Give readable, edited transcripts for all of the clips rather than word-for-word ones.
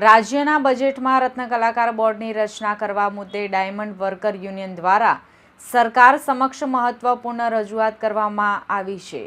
રાજ્યના બજેટમાં રત્ન કલાકાર બોર્ડની રચના કરવા મુદ્દે ડાયમંડ વર્કર યુનિયન દ્વારા સરકાર સમક્ષ મહત્વપૂર્ણ રજૂઆત કરવામાં આવી છે।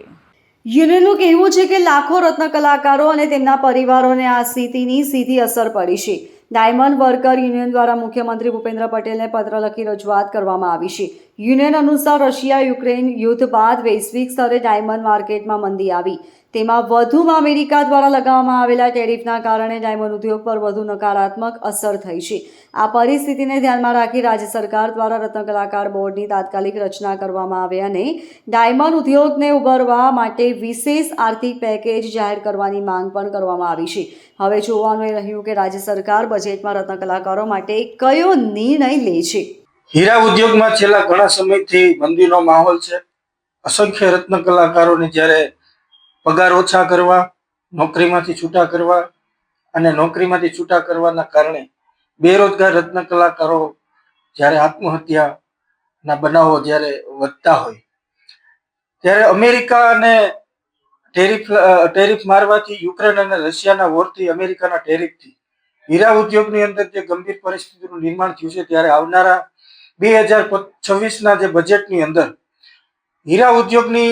યુનિયનનું કહેવું છે કે લાખો રત્ન કલાકારો અને તેમના પરિવારોને આ સ્થિતિની સીધી અસર પડી છે। ડાયમંડ વર્કર યુનિયન દ્વારા મુખ્યમંત્રી ભૂપેન્દ્ર પટેલને પત્ર લખી રજૂઆત કરવામાં આવી છે। યુનિયન અનુસાર રશિયા યુક્રેન યુદ્ધ બાદ વૈશ્વિક સ્તરે ડાયમંડ માર્કેટમાં મંદી આવી, તેમાં વધુમાં અમેરિકા દ્વારા લગાવવામાં આવેલા ટેરિફના કારણે ડાયમંડ ઉદ્યોગ પર વધુ નકારાત્મક અસર થઈ છે। આ પરિસ્થિતિને ધ્યાનમાં રાખી રાજ્ય સરકાર દ્વારા રત્ન કલાકાર બોર્ડની તાત્કાલિક રચના કરવામાં આવે અને ડાયમંડ ઉદ્યોગને ઉભરવા માટે વિશેષ આર્થિક પેકેજ જાહેર કરવાની માંગ પણ કરવામાં આવી છે। હવે જોવાનું એ રહ્યું કે રાજ્ય સરકાર બજેટમાં રત્ન કલાકારો માટે કયો નિર્ણય લે છે। હીરા ઉદ્યોગમાં છેલ્લા ઘણા સમયથી મંદીનો માહોલ છે। અસંખ્ય રત્ન કલાકારોને જ્યારે પગાર ઓછા કરવા, નોકરીમાંથી છૂટા કરવા અને નોકરીમાંથી છૂટા કરવાના કારણે બેરોજગાર રત્ન કલાકારો જ્યારે આત્મહત્યાના બનાવો જ્યારે વધતા હોય ત્યારે અમેરિકા અને ટેરિફ મારવાથી, યુક્રેન અને રશિયાના વોરથી, અમેરિકાના ટેરિફથી હીરા ઉદ્યોગની અંદર જે ગંભીર પરિસ્થિતિનું નિર્માણ થયું છે, ત્યારે આવનારા 2026ના જે બજેટની અંદર હીરા ઉદ્યોગની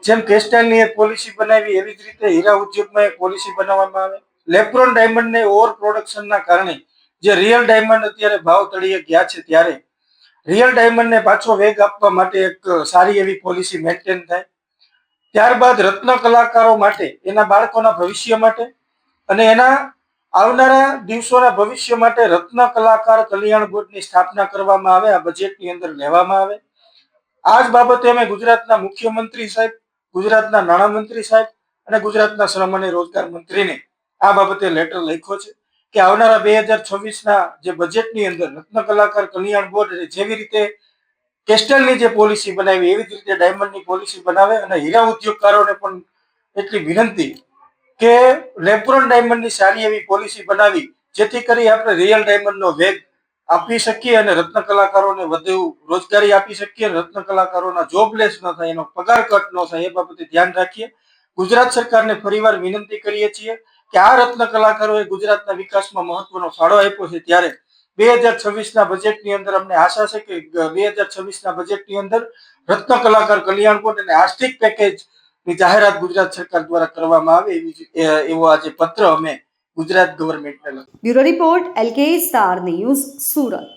જેમ કેસ્ટાઇલની એક પોલિસી બનાવી એવી જ રીતે હીરા ઉદ્યોગમાં એક પોલિસી બનાવવામાં આવે। લેબ્રોન ડાયમંડને ઓવર પ્રોડક્શનના કારણે જે રિયલ ડાયમંડ અત્યારે ભાવ તળિયે ગયા છે, ત્યારે રિયલ ડાયમંડને પાછો વેગ આપવા માટે એક સારી એવી પોલિસી મેન્ટેન થાય। ત્યારબાદ રત્ન કલાકારો માટે, એના બાળકોના ભવિષ્ય માટે અને એના આવનારા દિવસોના ભવિષ્ય માટે રત્ન કલાકાર કલ્યાણ બોર્ડની સ્થાપના કરવામાં આવે, આ બજેટની અંદર લેવામાં આવે। આ જ બાબતે અમે ગુજરાતના મુખ્યમંત્રી સાહેબ, ગુજરાતના નાણામંત્રી સાહેબ અને ગુજરાતના શ્રમ અને રોજગાર મંત્રીને આ બાબતે લેટર લખ્યો છે કે આવનારા 2026ના જે બજેટની અંદર રત્ન કલાકાર કલ્યાણ બોર્ડ જેવી રીતે કેસ્ટલની જે પોલિસી બનાવી એવી જ રીતે ડાયમંડની પોલિસી બનાવે અને હીરા ઉદ્યોગકારોને પણ એટલી વિનંતી કે લેબ્રોન ડાયમંડની સારી એવી પોલિસી બનાવી જેથી કરી આપણે રિયલ ડાયમંડનો વેગ આપી શકીએ અને રત્ન કલાકારોને વધુ રોજગારી આપી શકીએ, રત્ન કલાકારોના જોબલેસ ન થાય, એનો પગાર કટ ન થાય, એ બાબતે ધ્યાન રાખીએ। ગુજરાત સરકારને ફરીવાર વિનંતી કરીએ છીએ કે આ રત્ન કલાકારોએ ગુજરાતના વિકાસમાં મહત્વનો ફાળો આપ્યો છે, ત્યારે 2026ના બજેટની અંદર અમને આશા છે કે 2026ના બજેટની અંદર રત્ન કલાકાર કલ્યાણ બોર્ડ અને આર્થિક પેકેજની જાહેરાત ગુજરાત સરકાર દ્વારા કરવામાં આવે એવો આજે પત્ર અમે ગુજરાત ગવર્મેન્ટને લખ્યો। Bureau report LK star news, Surat.